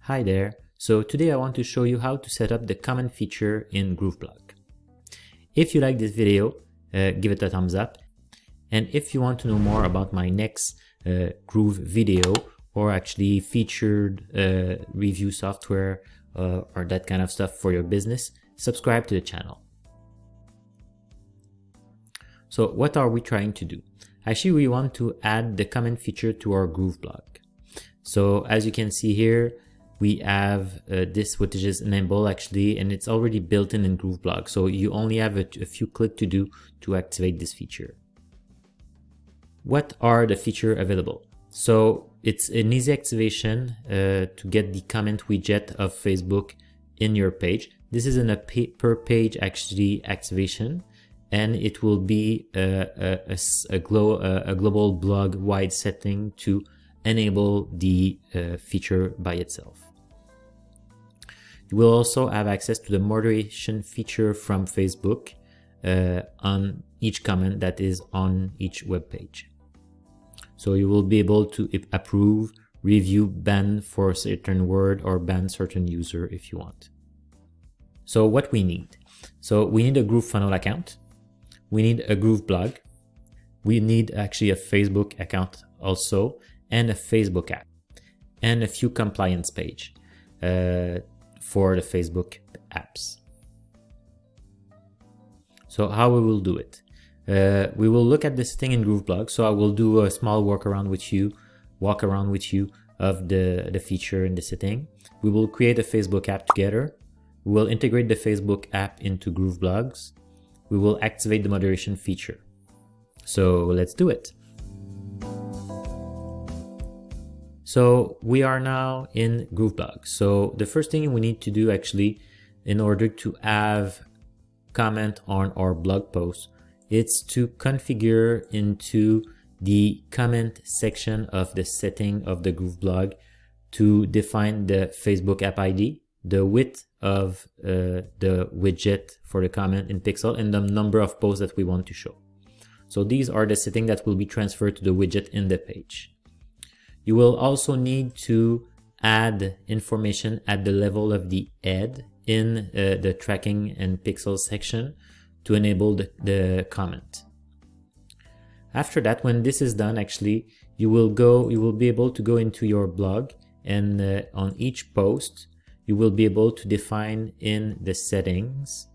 Hi there. So today I want to show you how to set up the comment feature in GrooveBlog. If you like this video, give it a thumbs up. And if you want to know more about my next Groove video or actually featured review software or that kind of stuff for your business, subscribe to the channel. So what are we trying to do? Actually, we want to add the comment feature to our GrooveBlog. So as you can see here, we have this which is enabled actually, and it's already built in GrooveBlog. So you only have a few clicks to do to activate this feature. What are the features available? So it's an easy activation to get the comment widget of Facebook in your page. This is a per page actually activation, and it will be a global blog wide setting to enable the feature by itself. You will also have access to the moderation feature from Facebook on each comment that is on each web page. So you will be able to approve, review, ban for a certain word or ban certain user if you want. So what we need? So we need a GrooveFunnel account. We need a GrooveBlog. We need actually a Facebook account also, and a Facebook app, and a few compliance page for the Facebook apps. So how we will do it? We will look at this thing in GrooveBlog. So I will do a small walk around with you of the feature in the setting. We will create a Facebook app together. We will integrate the Facebook app into GrooveBlogs. We will activate the moderation feature. So let's do it. So we are now in GrooveBlog. So the first thing we need to do actually, in order to have comment on our blog post, it's to configure into the comment section of the setting of the GrooveBlog to define the Facebook app ID, the width of the widget for the comment in pixel, and the number of posts that we want to show. So these are the settings that will be transferred to the widget in the page. You will also need to add information at the level of the head in the tracking and pixel section to enable the comment. After that, when this is done, actually, you will be able to go into your blog, and on each post, you will be able to define in the settings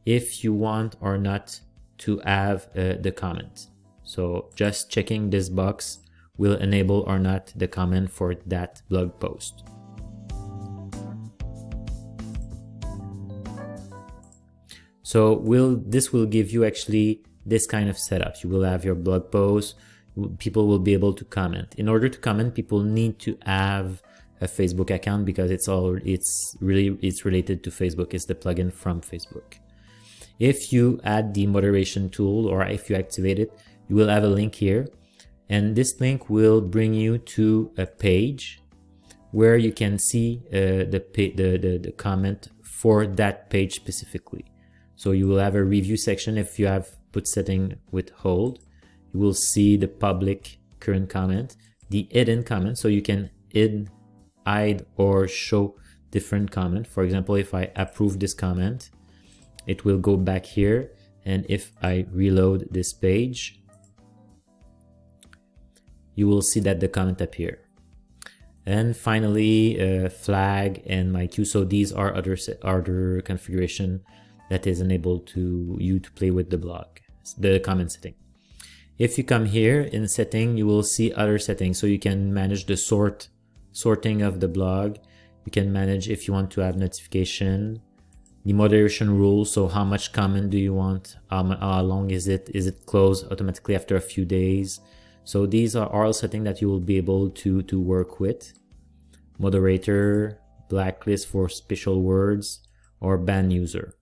if you want or not to have the comment. So just checking this box will enable or not the comment for that blog post. So this will give you actually this kind of setup. You will have your blog post, people will be able to comment. In order to comment, people need to have a Facebook account because it's related to Facebook. It's the plugin from Facebook. If you add the moderation tool or if you activate it, you will have a link here. And this link will bring you to a page where you can see the comment for that page specifically. So you will have a review section. If you have put setting with hold, you will see the public current comment, the hidden comment. So you can hide or show different comment. For example, if I approve this comment, it will go back here. And if I reload this page, you will see that the comment appear. And finally, flag and my queue. So these are other configuration that is enabled to you to play with the blog, the comment setting. If you come here in setting, you will see other settings. So you can manage the sorting of the blog. You can manage if you want to have notification, the moderation rules. So how much comment do you want? How long is it? Is it closed automatically after a few days? So these are all settings that you will be able to work with. Moderator, blacklist for special words, or ban user.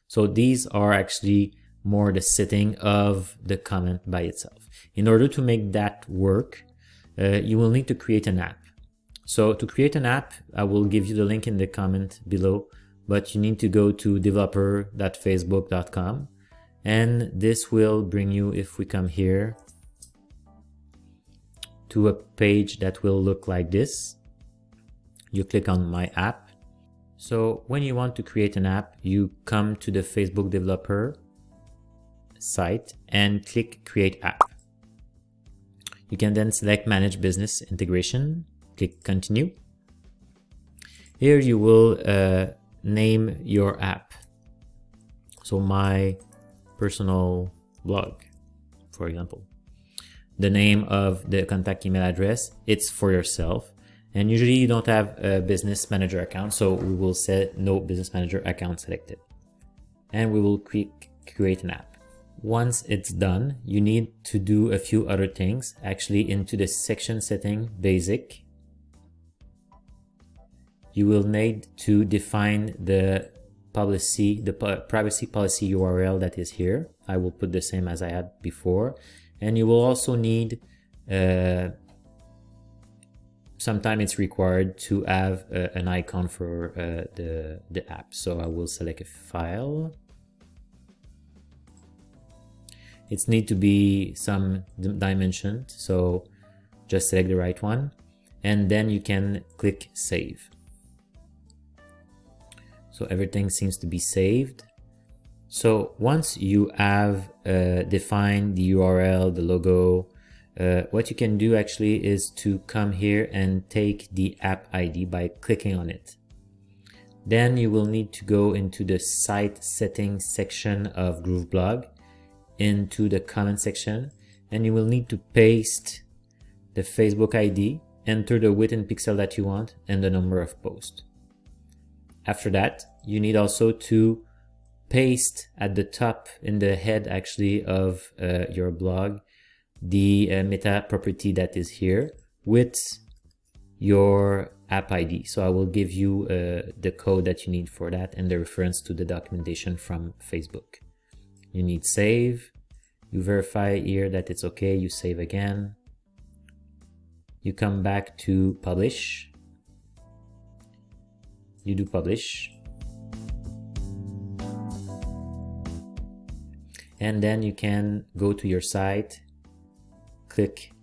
So these are actually more the setting of the comment by itself. In order to make that work, you will need to create an app. So to create an app, I will give you the link in the comment below, but you need to go to developer.facebook.com. And this will bring you, if we come here, to a page that will look like this. you click on My App. So when you want to create an app, you come to the Facebook developer site and click Create App. You can then select Manage Business Integration, click Continue. Here you will name your app. So My Personal Blog, for example. The name of the contact email address, it's for yourself. And usually you don't have a business manager account, so we will set no business manager account selected. And we will create an app. Once it's done, you need to do a few other things. Actually, into the section setting, basic, you will need to define the policy, the privacy policy URL that is here. I will put the same as I had before. And you will also need, sometimes it's required to have an icon for the app. So I will select a file. It needs to be some dimension, so just select the right one, and then you can click Save. So everything seems to be saved. So once you have defined the URL, the logo, what you can do actually is to come here and take the app ID by clicking on it. Then you will need to go into the site settings section of GrooveBlog, into the comment section, and you will need to paste the Facebook ID, enter the width in pixel that you want, and the number of posts. After that, you need also to paste at the top in the head actually of your blog the meta property that is here with your app ID. So I will give you the code that you need for that and the reference to the documentation from Facebook. You need save, you verify here that it's okay, you save again, you come back to publish, you do publish, and then you can go to your site, click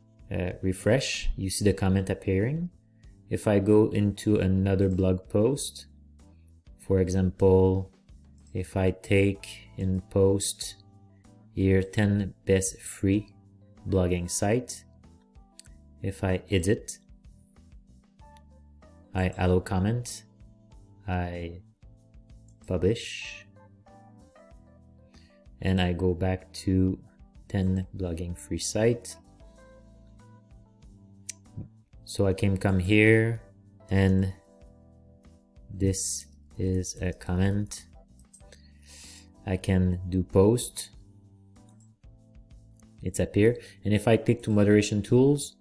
refresh, you see the comment appearing. If I go into another blog post, for example, if I take in post here 10 best free blogging site, if I edit, I allow comment, I publish, and I go back to 10 blogging free site. So I can come here and this is a comment. I can do post, it's appear, and if I click to moderation tools,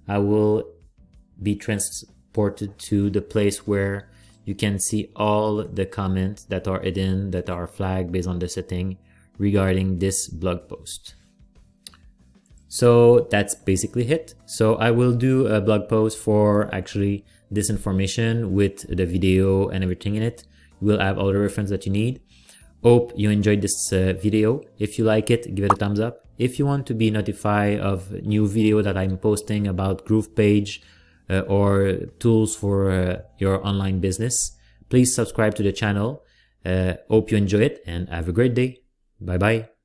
I will be transported to the place where you can see all the comments that are hidden, that are flagged based on the setting regarding this blog post. So that's basically it. So I will do a blog post for actually this information with the video and everything in it. You will have all the reference that you need. Hope you enjoyed this video. If you like it, give it a thumbs up. If you want to be notified of new video that I'm posting about Groove page or tools for your online business, please subscribe to the channel. Hope you enjoy it and have a great day. Bye bye.